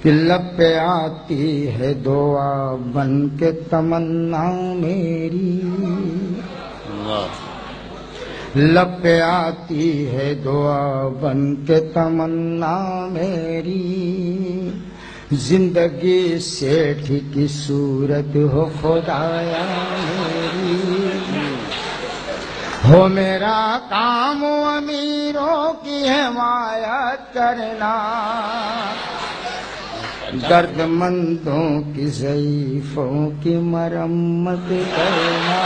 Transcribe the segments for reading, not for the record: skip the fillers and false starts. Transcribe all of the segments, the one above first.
کہ لب پہ آتی ہے دعا بن کے تمنا میری، لب پہ آتی ہے دعا بن کے تمنا میری، زندگی سیٹھ کی صورت ہو خدایا میری، ہو میرا کام امیروں کی حمایت کرنا، درد مندوں کی ضعیفوں کی مرمت کرنا،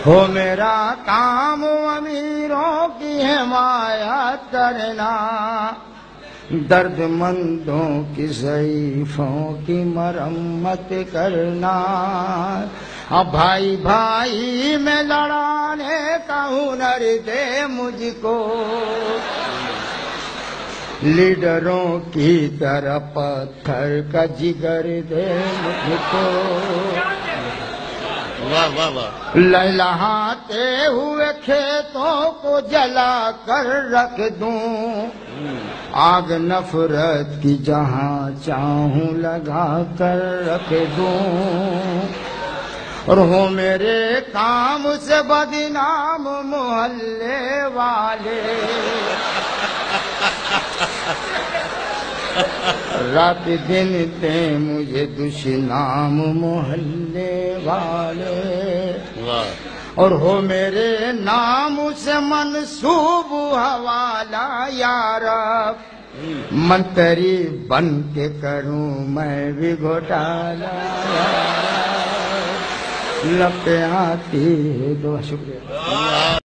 ہو میرا کام امیروں کی حمایت کرنا، درد مندوں کی ضعیفوں کی مرمت کرنا، اب بھائی بھائی میں لڑانے کا ہنر دے مجھ کو، لیڈروں کی طرح پتھر کا جگر دے مجھ کو، لہلاتے ہوئے کھیتوں کو جلا کر رکھ دوں، آگ نفرت کی جہاں چاہوں لگا کر رکھ دوں، اور ہو میرے کام سے بدنام محلے والے، رات دن دیں مجھے دشنام محلے والے، اور ہو میرے نام سے منسوب حوالہ یا رب، منتری بن کے کروں میں بھی گھوٹالہ یا رب، لب پہ آتی ہے دعا. شکریہ.